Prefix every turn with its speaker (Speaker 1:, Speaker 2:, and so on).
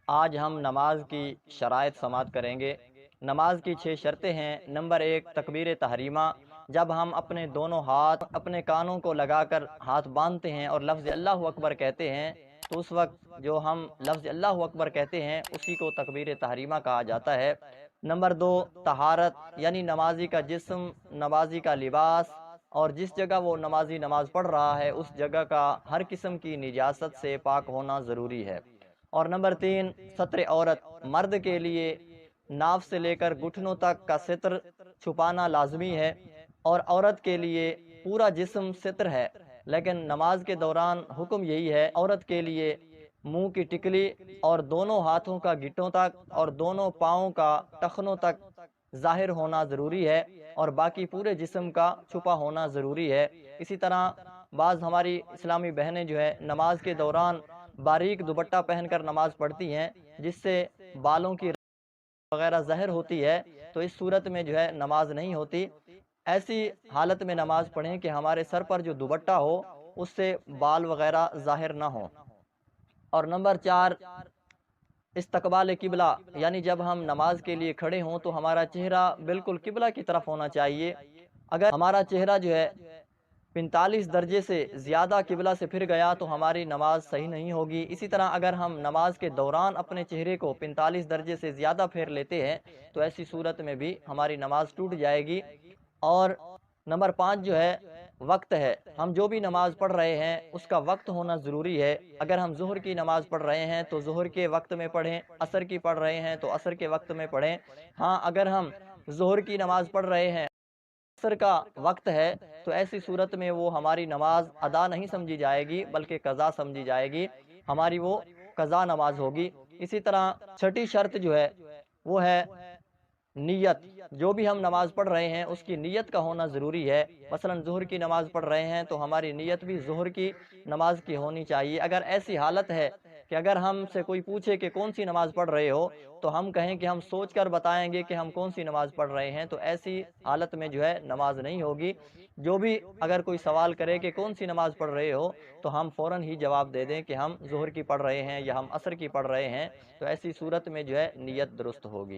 Speaker 1: آج ہم نماز کی شرائط سماعت کریں گے۔ نماز کی 6 شرطیں ہیں۔ نمبر 1، تکبیر تحریمہ۔ جب ہم اپنے دونوں ہاتھ اپنے کانوں کو لگا کر ہاتھ باندھتے ہیں اور لفظ اللہ اکبر کہتے ہیں تو اس وقت جو ہم لفظ اللہ اکبر کہتے ہیں اسی کو تکبیر تحریمہ کہا جاتا ہے۔ نمبر 2، طہارت، یعنی نمازی کا جسم، نمازی کا لباس اور جس جگہ وہ نمازی نماز پڑھ رہا ہے اس جگہ کا ہر قسم کی نجاست سے پاک ہونا ضروری ہے۔ اور نمبر 3، ستر عورت۔ مرد کے لیے ناف سے لے کر گھٹنوں تک کا ستر چھپانا لازمی ہے اور عورت کے لیے پورا جسم ستر ہے، لیکن نماز کے دوران حکم یہی ہے، عورت کے لیے منہ کی ٹکلی اور دونوں ہاتھوں کا گھٹنوں تک اور دونوں پاؤں کا ٹخنوں تک ظاہر ہونا ضروری ہے اور باقی پورے جسم کا چھپا ہونا ضروری ہے۔ اسی طرح بعض ہماری اسلامی بہنیں جو ہے نماز کے دوران باریک دوپٹہ پہن کر نماز پڑھتی ہیں جس سے بالوں کی وغیرہ ظاہر ہوتی ہے، تو اس صورت میں جو ہے نماز نہیں ہوتی۔ ایسی حالت میں نماز پڑھیں کہ ہمارے سر پر جو دوپٹہ ہو اس سے بال وغیرہ ظاہر نہ ہو۔ اور نمبر 4، استقبال قبلہ، یعنی جب ہم نماز کے لیے کھڑے ہوں تو ہمارا چہرہ بالکل قبلہ کی طرف ہونا چاہیے۔ اگر ہمارا چہرہ جو ہے 45 درجے سے زیادہ قبلہ سے پھر گیا تو ہماری نماز صحیح نہیں ہوگی۔ اسی طرح اگر ہم نماز کے دوران اپنے چہرے کو 45 درجے سے زیادہ پھیر لیتے ہیں تو ایسی صورت میں بھی ہماری نماز ٹوٹ جائے گی۔ اور نمبر 5 جو ہے وقت ہے، ہم جو بھی نماز پڑھ رہے ہیں اس کا وقت ہونا ضروری ہے۔ اگر ہم ظہر کی نماز پڑھ رہے ہیں تو ظہر کے وقت میں پڑھیں، عصر کی پڑھ رہے ہیں تو عصر کے وقت میں پڑھیں۔ ہاں، اگر ہم ظہر کی نماز پڑھ رہے ہیں عصر کا وقت ہے تو ایسی صورت میں وہ ہماری نماز ادا نہیں سمجھی جائے گی بلکہ قضا سمجھی جائے گی، ہماری وہ قضا نماز ہوگی۔ اسی طرح چھٹی شرط جو ہے وہ ہے نیت۔ جو بھی ہم نماز پڑھ رہے ہیں اس کی نیت کا ہونا ضروری ہے۔ مثلا ظہر کی نماز پڑھ رہے ہیں تو ہماری نیت بھی ظہر کی نماز کی ہونی چاہیے۔ اگر ایسی حالت ہے کہ اگر ہم سے کوئی پوچھے کہ کون سی نماز پڑھ رہے ہو تو ہم کہیں کہ ہم سوچ کر بتائیں گے کہ ہم کون سی نماز پڑھ رہے ہیں، تو ایسی حالت میں جو ہے نماز نہیں ہوگی۔ جو بھی اگر کوئی سوال کرے کہ کون سی نماز پڑھ رہے ہو تو ہم فوراً ہی جواب دے دیں کہ ہم ظہر کی پڑھ رہے ہیں یا ہم عصر کی پڑھ رہے ہیں، تو ایسی صورت میں جو ہے نیت درست ہوگی۔